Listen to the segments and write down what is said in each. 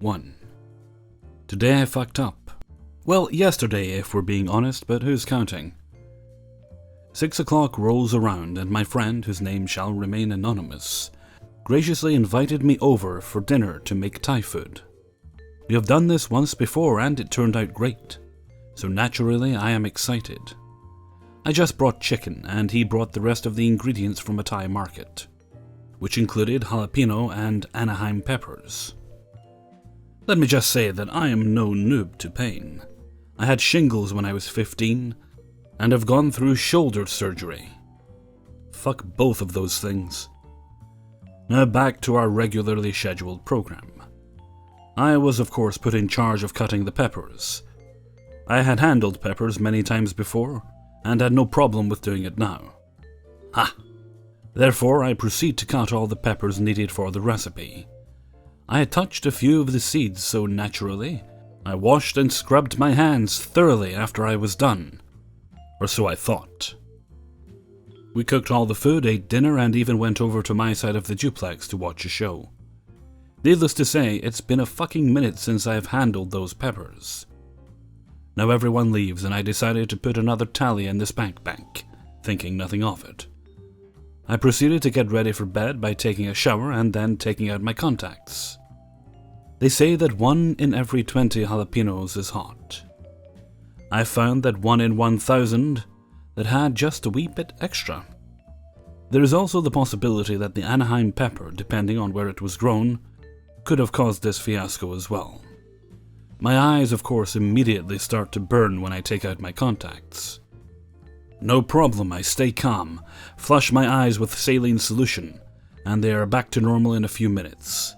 1. Today I fucked up. Well, yesterday if we're being honest, but who's counting? 6 o'clock rolls around and my friend, whose name shall remain anonymous, graciously invited me over for dinner to make Thai food. We have done this once before and it turned out great, so naturally I am excited. I just brought chicken and he brought the rest of the ingredients from a Thai market, which included jalapeno and Anaheim peppers. Let me just say that I am no noob to pain. I had shingles when I was 15 and have gone through shoulder surgery. Fuck both of those things. Now back to our regularly scheduled program. I was of course put in charge of cutting the peppers. I had handled peppers many times before and had no problem with doing it now. Ha! Therefore I proceed to cut all the peppers needed for the recipe. I had touched a few of the seeds, so naturally, I washed and scrubbed my hands thoroughly after I was done. Or so I thought. We cooked all the food, ate dinner, and even went over to my side of the duplex to watch a show. Needless to say, it's been a fucking minute since I have handled those peppers. Now everyone leaves and I decided to put another tally in the spank bank, thinking nothing of it. I proceeded to get ready for bed by taking a shower and then taking out my contacts. They say that 1 in every 20 jalapenos is hot. I found that 1 in 1,000 that had just a wee bit extra. There is also the possibility that the Anaheim pepper, depending on where it was grown, could have caused this fiasco as well. My eyes, of course, immediately start to burn when I take out my contacts. No problem, I stay calm, flush my eyes with saline solution, and they are back to normal in a few minutes.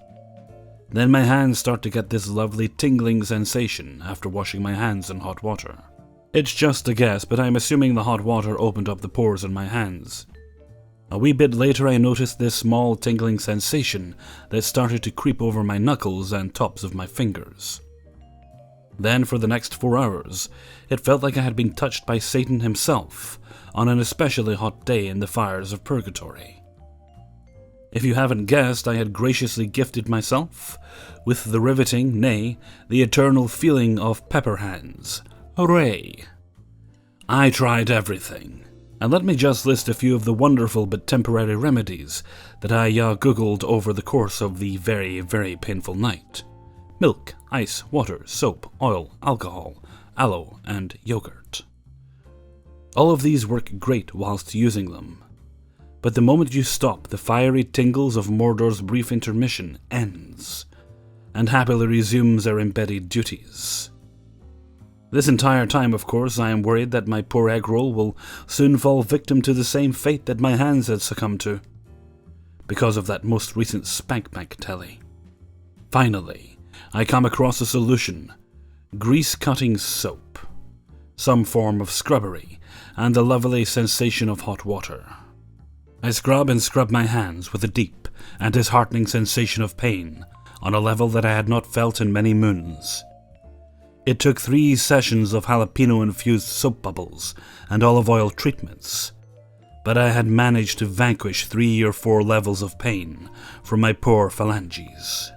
Then my hands start to get this lovely tingling sensation after washing my hands in hot water. It's just a guess, but I'm assuming the hot water opened up the pores in my hands. A wee bit later I noticed this small tingling sensation that started to creep over my knuckles and tops of my fingers. Then for the next 4 hours, it felt like I had been touched by Satan himself on an especially hot day in the fires of purgatory. If you haven't guessed, I had graciously gifted myself with the riveting, nay, the eternal feeling of pepper hands. Hooray! I tried everything. And let me just list a few of the wonderful but temporary remedies that I googled over the course of the very, very painful night. Milk, ice, water, soap, oil, alcohol, aloe, and yogurt. All of these work great whilst using them. But the moment you stop, the fiery tingles of Mordor's brief intermission ends, and happily resumes their embedded duties. This entire time, of course, I am worried that my poor egg roll will soon fall victim to the same fate that my hands had succumbed to, because of that most recent spank bank tally. Finally, I come across a solution: grease-cutting soap, some form of scrubbery, and the lovely sensation of hot water. I scrub and scrub my hands with a deep and disheartening sensation of pain on a level that I had not felt in many moons. It took 3 sessions of jalapeno-infused soap bubbles and olive oil treatments, but I had managed to vanquish 3 or 4 levels of pain from my poor phalanges.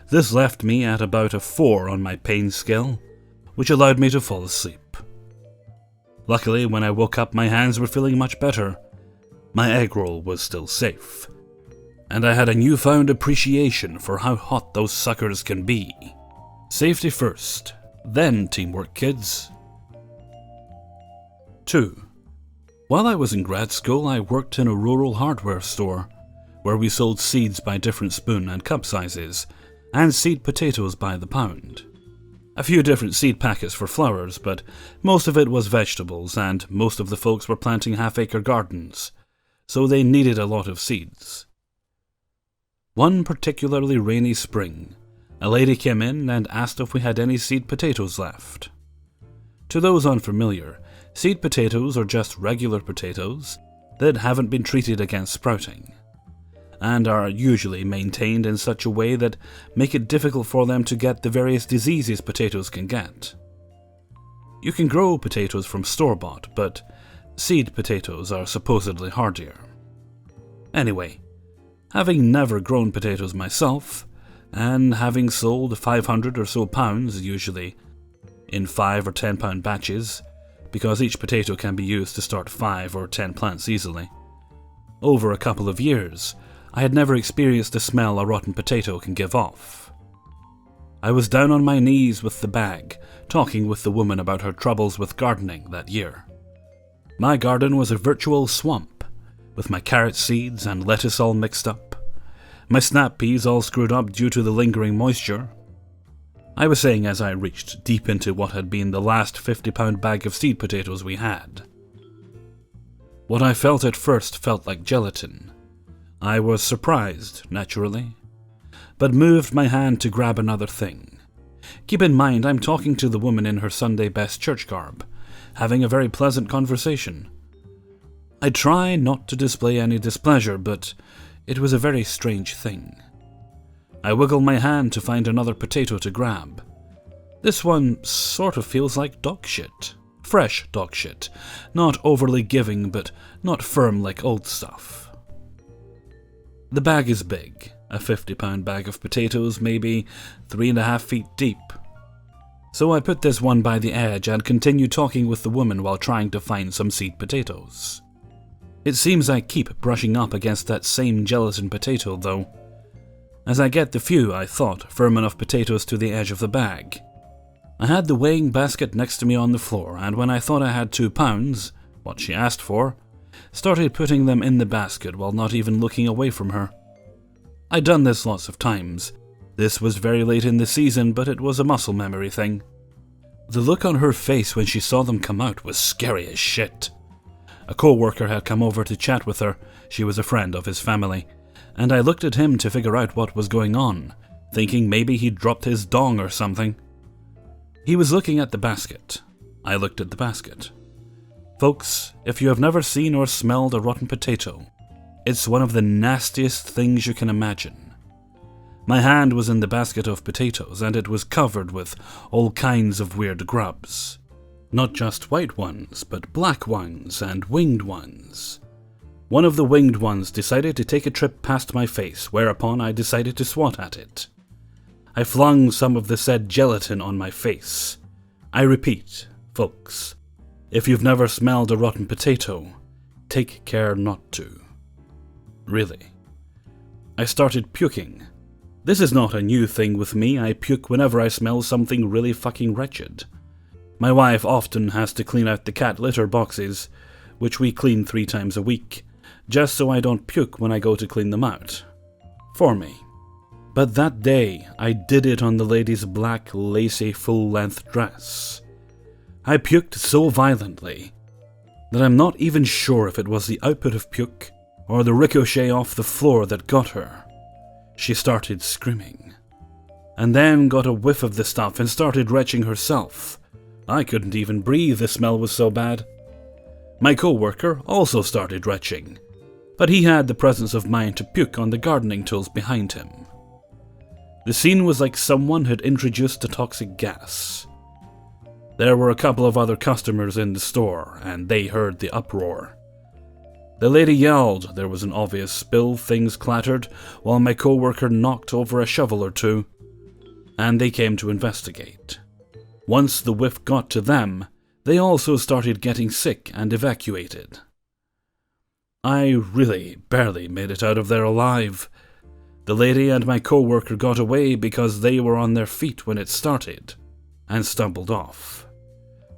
This left me at about a 4 on my pain scale, which allowed me to fall asleep. Luckily, when I woke up, my hands were feeling much better. My egg roll was still safe, and I had a newfound appreciation for how hot those suckers can be. Safety first, then teamwork, kids. 2. While I was in grad school, I worked in a rural hardware store, where we sold seeds by different spoon and cup sizes, and seed potatoes by the pound. A few different seed packets for flowers, but most of it was vegetables, and most of the folks were planting half-acre gardens, so they needed a lot of seeds. One particularly rainy spring, a lady came in and asked if we had any seed potatoes left. To those unfamiliar, seed potatoes are just regular potatoes that haven't been treated against sprouting, and are usually maintained in such a way that make it difficult for them to get the various diseases potatoes can get. You can grow potatoes from store-bought, but seed potatoes are supposedly hardier. Anyway, having never grown potatoes myself, and having sold 500 or so pounds, usually in 5 or 10 pound batches, because each potato can be used to start 5 or 10 plants easily, over a couple of years, I had never experienced the smell a rotten potato can give off. I was down on my knees with the bag, talking with the woman about her troubles with gardening that year. My garden was a virtual swamp, with my carrot seeds and lettuce all mixed up, my snap peas all screwed up due to the lingering moisture. I was saying as I reached deep into what had been the last 50-pound bag of seed potatoes we had. What I felt at first felt like gelatin. I was surprised, naturally, but moved my hand to grab another thing. Keep in mind, I'm talking to the woman in her Sunday best church garb, having a very pleasant conversation. I try not to display any displeasure, but it was a very strange thing. I wiggle my hand to find another potato to grab. This one sort of feels like dog shit. Fresh dog shit. Not overly giving, but not firm like old stuff. The bag is big. A 50-pound bag of potatoes, maybe 3.5 feet deep. So I put this one by the edge and continue talking with the woman while trying to find some seed potatoes. It seems I keep brushing up against that same gelatin potato, though. As I get the few, I thought, firm enough potatoes to the edge of the bag. I had the weighing basket next to me on the floor, and when I thought I had 2 pounds, what she asked for, started putting them in the basket while not even looking away from her. I'd done this lots of times. This was very late in the season, but it was a muscle memory thing. The look on her face when she saw them come out was scary as shit. A co-worker had come over to chat with her. She was a friend of his family, and I looked at him to figure out what was going on, thinking maybe he'd dropped his dong or something. He was looking at the basket. I looked at the basket. Folks, if you have never seen or smelled a rotten potato, it's one of the nastiest things you can imagine. My hand was in the basket of potatoes, and it was covered with all kinds of weird grubs. Not just white ones, but black ones and winged ones. One of the winged ones decided to take a trip past my face, whereupon I decided to swat at it. I flung some of the said gelatin on my face. I repeat, folks, if you've never smelled a rotten potato, take care not to. Really. I started puking. This is not a new thing with me. I puke whenever I smell something really fucking wretched. My wife often has to clean out the cat litter boxes, which we clean 3 times a week, just so I don't puke when I go to clean them out. For me. But that day, I did it on the lady's black, lacy, full-length dress. I puked so violently that I'm not even sure if it was the output of puke or the ricochet off the floor that got her. She started screaming, and then got a whiff of the stuff and started retching herself. I couldn't even breathe, the smell was so bad. My co-worker also started retching, but he had the presence of mind to puke on the gardening tools behind him. The scene was like someone had introduced a toxic gas. There were a couple of other customers in the store, and they heard the uproar. The lady yelled, there was an obvious spill, things clattered, while my co-worker knocked over a shovel or two, and they came to investigate. Once the whiff got to them, they also started getting sick and evacuated. I really barely made it out of there alive. The lady and my co-worker got away because they were on their feet when it started, and stumbled off.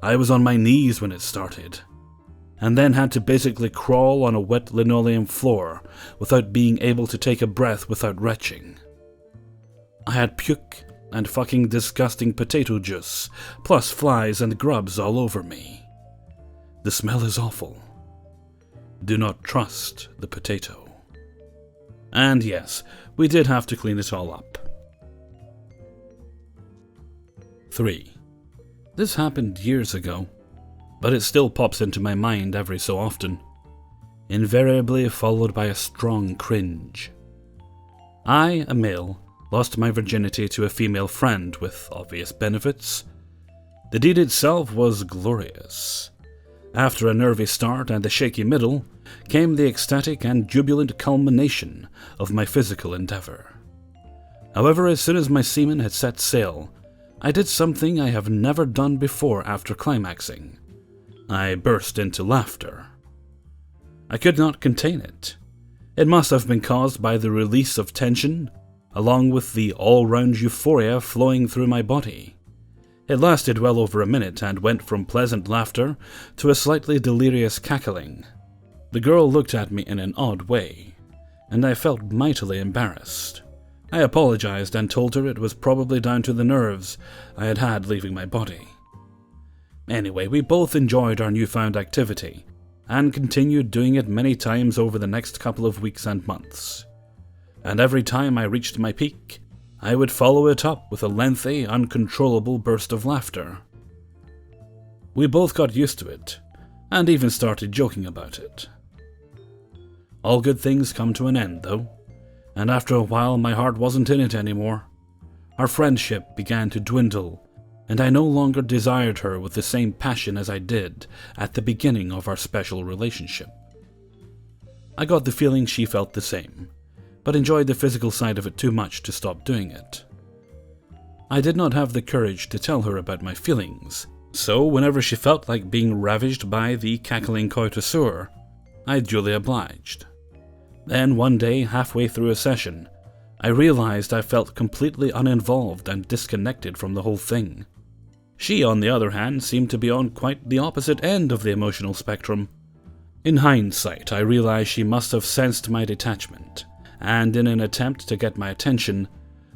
I was on my knees when it started, and then had to basically crawl on a wet linoleum floor without being able to take a breath without retching. I had puke and fucking disgusting potato juice, plus flies and grubs all over me. The smell is awful. Do not trust the potato. And yes, we did have to clean it all up. 3. This happened years ago, but it still pops into my mind every so often, invariably followed by a strong cringe. I, a male, lost my virginity to a female friend with obvious benefits. The deed itself was glorious. After a nervy start and a shaky middle, came the ecstatic and jubilant culmination of my physical endeavor. However, as soon as my semen had set sail, I did something I have never done before after climaxing. I burst into laughter. I could not contain it. It must have been caused by the release of tension, along with the all-round euphoria flowing through my body. It lasted well over a minute and went from pleasant laughter to a slightly delirious cackling. The girl looked at me in an odd way, and I felt mightily embarrassed. I apologized and told her it was probably down to the nerves I had had leaving my body. Anyway, we both enjoyed our newfound activity, and continued doing it many times over the next couple of weeks and months. And every time I reached my peak, I would follow it up with a lengthy, uncontrollable burst of laughter. We both got used to it, and even started joking about it. All good things come to an end, though, and after a while my heart wasn't in it anymore. Our friendship began to dwindle, and I no longer desired her with the same passion as I did at the beginning of our special relationship. I got the feeling she felt the same, but enjoyed the physical side of it too much to stop doing it. I did not have the courage to tell her about my feelings, so whenever she felt like being ravished by the cackling coituseur, I duly obliged. Then one day, halfway through a session, I realized I felt completely uninvolved and disconnected from the whole thing. She, on the other hand, seemed to be on quite the opposite end of the emotional spectrum. In hindsight, I realized she must have sensed my detachment, and in an attempt to get my attention,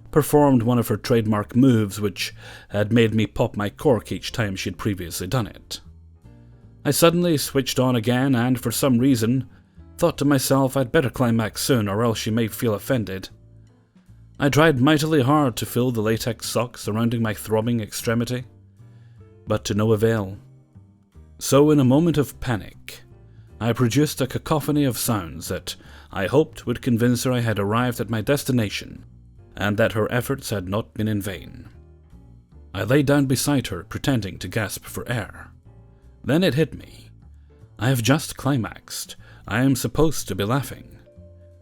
performed one of her trademark moves which had made me pop my cork each time she'd previously done it. I suddenly switched on again and, for some reason, thought to myself I'd better climax soon or else she may feel offended. I tried mightily hard to fill the latex sock surrounding my throbbing extremity, but to no avail. So in a moment of panic, I produced a cacophony of sounds that I hoped would convince her I had arrived at my destination, and that her efforts had not been in vain. I lay down beside her, pretending to gasp for air. Then it hit me. I have just climaxed. I am supposed to be laughing.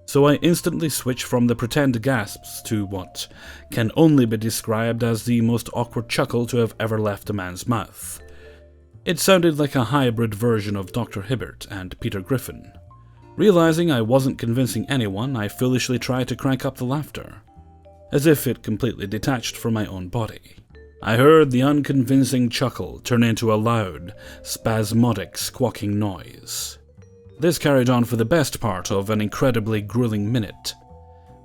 So I instantly switch from the pretend gasps to what can only be described as the most awkward chuckle to have ever left a man's mouth. It sounded like a hybrid version of Dr. Hibbert and Peter Griffin. Realizing I wasn't convincing anyone, I foolishly tried to crank up the laughter, as if it completely detached from my own body. I heard the unconvincing chuckle turn into a loud, spasmodic, squawking noise. This carried on for the best part of an incredibly grueling minute,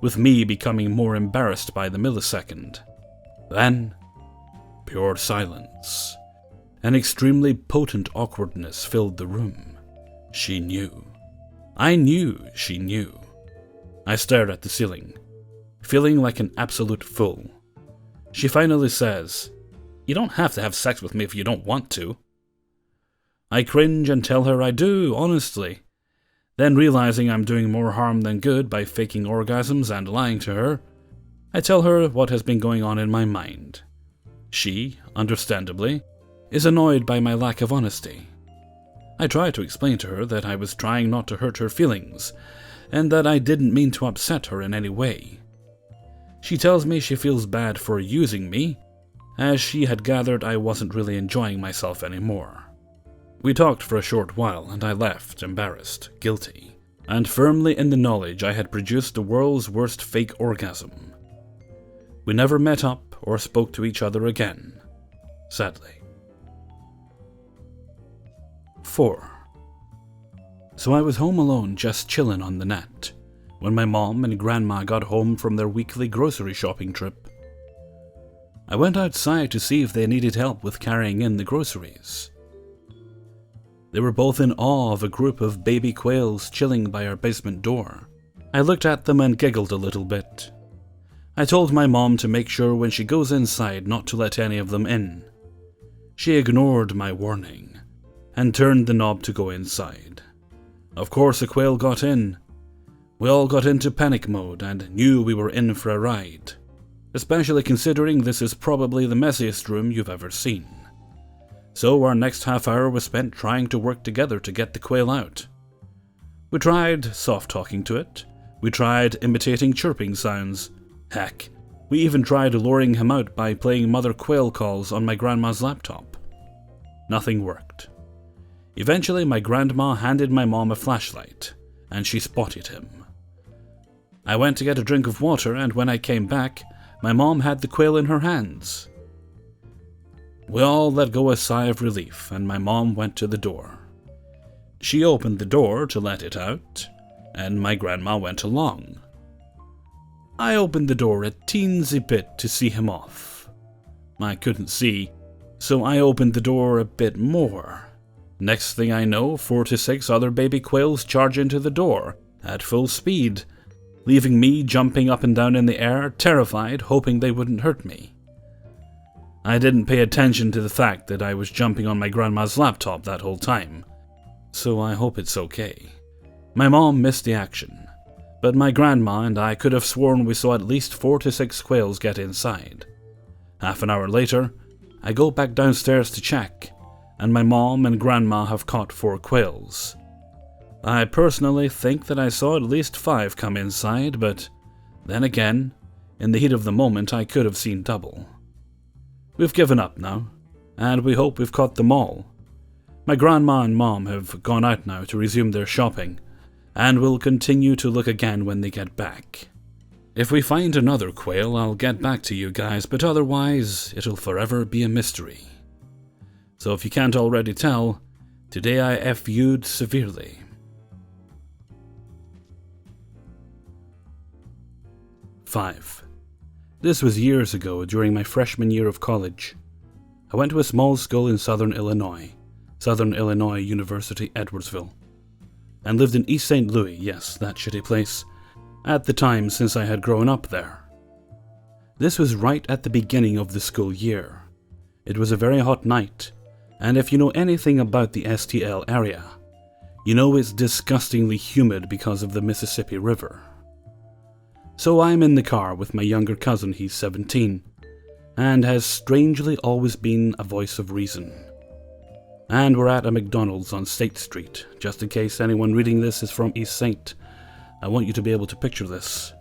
with me becoming more embarrassed by the millisecond. Then, pure silence. An extremely potent awkwardness filled the room. She knew. I knew she knew. I stared at the ceiling, feeling like an absolute fool. She finally says, "You don't have to have sex with me if you don't want to." I cringe and tell her I do, honestly. Then, realizing I'm doing more harm than good by faking orgasms and lying to her, I tell her what has been going on in my mind. She, understandably, is annoyed by my lack of honesty. I try to explain to her that I was trying not to hurt her feelings, and that I didn't mean to upset her in any way. She tells me she feels bad for using me, as she had gathered I wasn't really enjoying myself anymore. We talked for a short while, and I left, embarrassed, guilty, and firmly in the knowledge I had produced the world's worst fake orgasm. We never met up or spoke to each other again, sadly. 4. So I was home alone, just chillin' on the net, when my mom and grandma got home from their weekly grocery shopping trip. I went outside to see if they needed help with carrying in the groceries. They were both in awe of a group of baby quails chilling by our basement door. I looked at them and giggled a little bit. I told my mom to make sure when she goes inside not to let any of them in. She ignored my warning and turned the knob to go inside. Of course, a quail got in. We all got into panic mode and knew we were in for a ride, especially considering this is probably the messiest room you've ever seen. So our next half hour was spent trying to work together to get the quail out. We tried soft-talking to it. We tried imitating chirping sounds. Heck, We even tried luring him out by playing mother quail calls on my grandma's laptop. Nothing worked. Eventually, my grandma handed my mom a flashlight, and she spotted him. I went to get a drink of water, and when I came back, my mom had the quail in her hands. We all let go a sigh of relief, and my mom went to the door. She opened the door to let it out, and my grandma went along. I opened the door a teensy bit to see him off. I couldn't see, so I opened the door a bit more. Next thing I know, 4 to 6 other baby quails charge into the door at full speed, leaving me jumping up and down in the air, terrified, hoping they wouldn't hurt me. I didn't pay attention to the fact that I was jumping on my grandma's laptop that whole time, so I hope it's okay. My mom missed the action, but my grandma and I could have sworn we saw at least 4 to 6 quails get inside. Half an hour later, I go back downstairs to check, and my mom and grandma have caught 4 quails. I personally think that I saw at least 5 come inside, but then again, in the heat of the moment, I could have seen double. We've given up now, and we hope we've caught them all. My grandma and mom have gone out now to resume their shopping, and will continue to look again when they get back. If we find another quail, I'll get back to you guys, but otherwise, it'll forever be a mystery. So if you can't already tell, today I FU'd severely. 5. This was years ago during my freshman year of college. I went to a small school in Southern Illinois University, Edwardsville, and lived in East St. Louis, yes, that shitty place, at the time since I had grown up there. This was right at the beginning of the school year. It was a very hot night, and if you know anything about the STL area, you know it's disgustingly humid because of the Mississippi River. So I'm in the car with my younger cousin, he's 17, and has strangely always been a voice of reason. And we're at a McDonald's on State Street. Just in case anyone reading this is from East St., I want you to be able to picture this.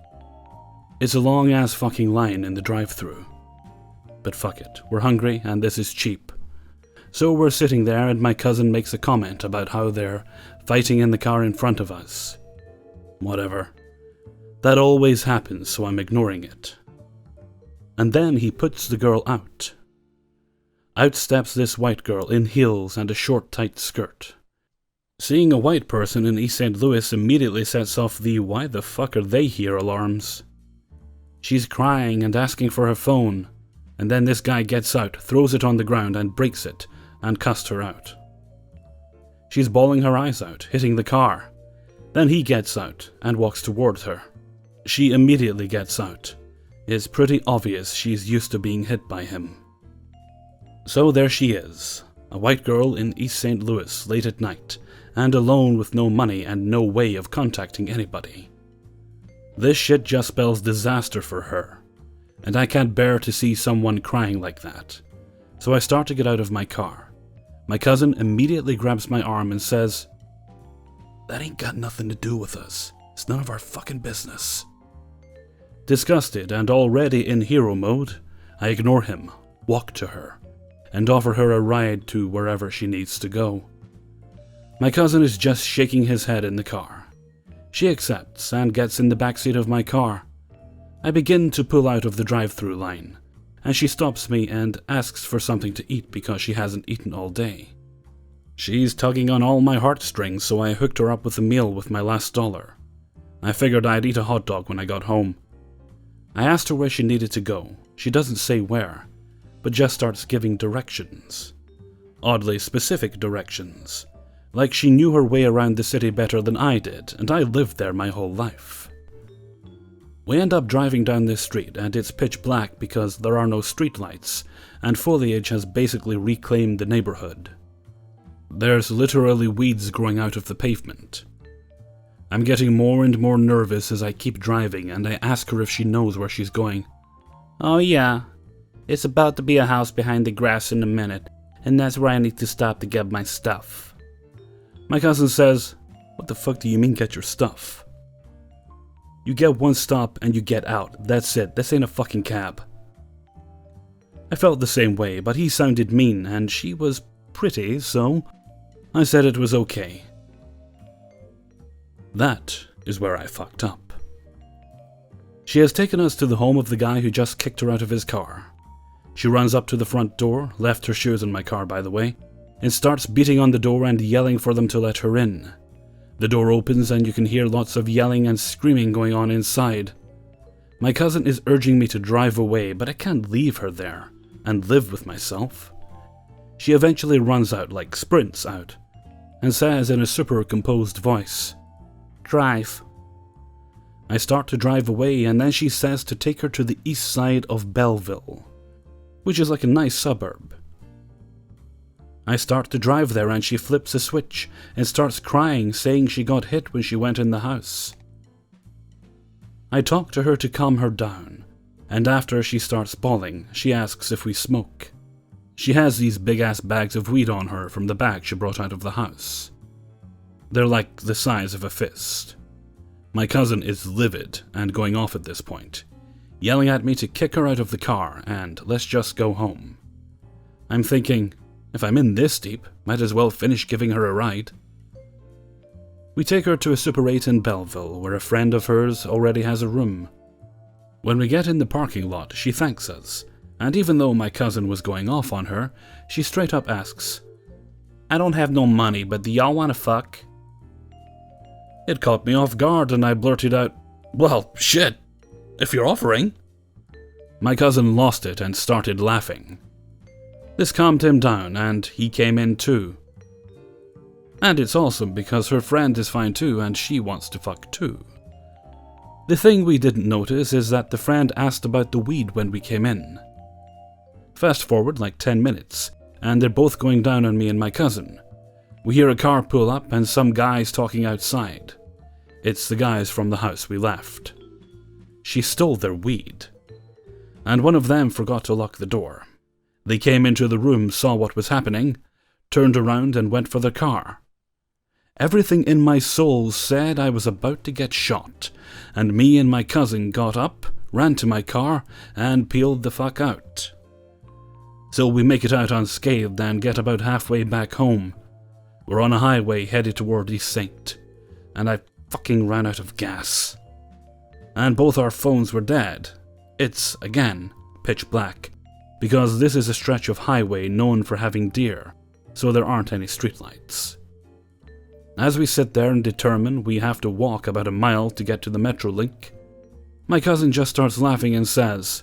It's a long-ass fucking line in the drive-thru. But fuck it, we're hungry and this is cheap. So we're sitting there and my cousin makes a comment about how they're fighting in the car in front of us. Whatever. That always happens, so I'm ignoring it. And then he puts the girl out. Out steps this white girl in heels and a short, tight skirt. Seeing a white person in East St. Louis immediately sets off the "why the fuck are they here" alarms. She's crying and asking for her phone, and then this guy gets out, throws it on the ground and breaks it, and cussed her out. She's bawling her eyes out, hitting the car. Then he gets out and walks towards her. She immediately gets out. It's pretty obvious she's used to being hit by him. So there she is, a white girl in East St. Louis late at night, and alone with no money and no way of contacting anybody. This shit just spells disaster for her, and I can't bear to see someone crying like that. So I start to get out of my car. My cousin immediately grabs my arm and says, "That ain't got nothing to do with us. It's none of our fucking business." Disgusted and already in hero mode, I ignore him, walk to her, and offer her a ride to wherever she needs to go. My cousin is just shaking his head in the car. She accepts and gets in the backseat of my car. I begin to pull out of the drive-thru line, and she stops me and asks for something to eat because she hasn't eaten all day. She's tugging on all my heartstrings, so I hooked her up with a meal with my last dollar. I figured I'd eat a hot dog when I got home. I asked her where she needed to go. She doesn't say where, but just starts giving directions. Oddly specific directions. Like she knew her way around the city better than I did, and I lived there my whole life. We end up driving down this street, and it's pitch black because there are no streetlights, and foliage has basically reclaimed the neighborhood. There's literally weeds growing out of the pavement. I'm getting more and more nervous as I keep driving, and I ask her if she knows where she's going. "Oh yeah, it's about to be a house behind the grass in a minute, and that's where I need to stop to get my stuff." My cousin says, "What the fuck do you mean get your stuff?" You get one stop and you get out. That's it. This ain't a fucking cab. I felt the same way, but he sounded mean and she was pretty, so I said it was okay. That is where I fucked up. She has taken us to the home of the guy who just kicked her out of his car. She runs up to the front door, left her shoes in my car by the way, and starts beating on the door and yelling for them to let her in. The door opens and you can hear lots of yelling and screaming going on inside. My cousin is urging me to drive away, but I can't leave her there and live with myself. She eventually runs out, like sprints out, and says in a super composed voice, "Drive." I start to drive away and then she says to take her to the east side of Belleville, which is like a nice suburb. I start to drive there and she flips a switch and starts crying, saying she got hit when she went in the house. I talk to her to calm her down, and after she starts bawling, she asks if we smoke. She has these big-ass bags of weed on her from the bag she brought out of the house. They're like the size of a fist. My cousin is livid and going off at this point, yelling at me to kick her out of the car and let's just go home. I'm thinking, if I'm in this deep, might as well finish giving her a ride. We take her to a Super 8 in Belleville, where a friend of hers already has a room. When we get in the parking lot, she thanks us, and even though my cousin was going off on her, she straight up asks, "I don't have no money, but do y'all wanna fuck?" It caught me off guard and I blurted out, "Well, shit, if you're offering." My cousin lost it and started laughing. This calmed him down and he came in too. And it's awesome because her friend is fine too and she wants to fuck too. The thing we didn't notice is that the friend asked about the weed when we came in. Fast forward like 10 minutes and they're both going down on me and my cousin. We hear a car pull up and some guys talking outside. It's the guys from the house we left. She stole their weed. And one of them forgot to lock the door. They came into the room, saw what was happening, turned around and went for the car. Everything in my soul said I was about to get shot, and me and my cousin got up, ran to my car, and peeled the fuck out. So we make it out unscathed and get about halfway back home. We're on a highway headed toward East St., and I fucking ran out of gas. And both our phones were dead. It's, again, pitch black, because this is a stretch of highway known for having deer, so there aren't any streetlights. As we sit there and determine we have to walk about a mile to get to the Metrolink, my cousin just starts laughing and says,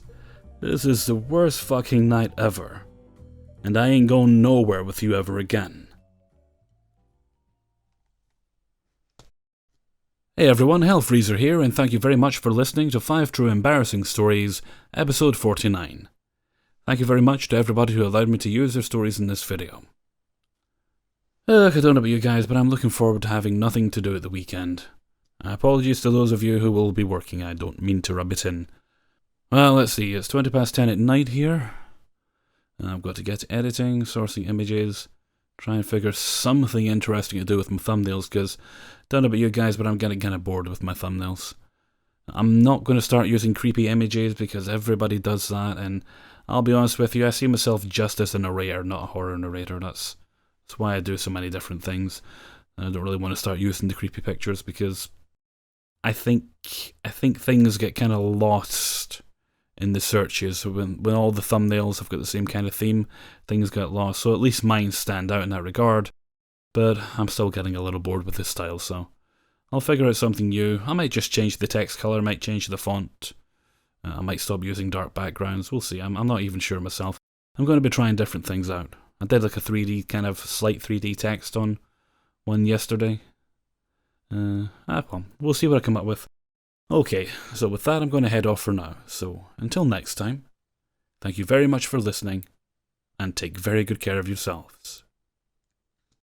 "This is the worst fucking night ever, and I ain't going nowhere with you ever again." Hey everyone, Hellfreezer here, and thank you very much for listening to 5 True Embarrassing Stories, episode 49. Thank you very much to everybody who allowed me to use their stories in this video. I don't know about you guys, but I'm looking forward to having nothing to do at the weekend. Apologies to those of you who will be working, I don't mean to rub it in. Well, let's see, it's 20 past 10 at night here. I've got to get to editing, sourcing images, try and figure something interesting to do with my thumbnails, because don't know about you guys, but I'm getting kind of bored with my thumbnails. I'm not going to start using creepy images because everybody does that, and I'll be honest with you, I see myself just as a narrator, not a horror narrator. That's why I do so many different things. I don't really want to start using the creepy pictures because I think things get kind of lost in the searches. When all the thumbnails have got the same kind of theme, things get lost. So at least mine stand out in that regard. But I'm still getting a little bored with this style, so I'll figure out something new. I might just change the text color, I might change the font. I might stop using dark backgrounds. We'll see. I'm not even sure myself. I'm going to be trying different things out. I did like a 3D, kind of slight 3D text on one yesterday. Well, we'll see what I come up with. Okay, so with that I'm going to head off for now. So until next time, thank you very much for listening, and take very good care of yourselves.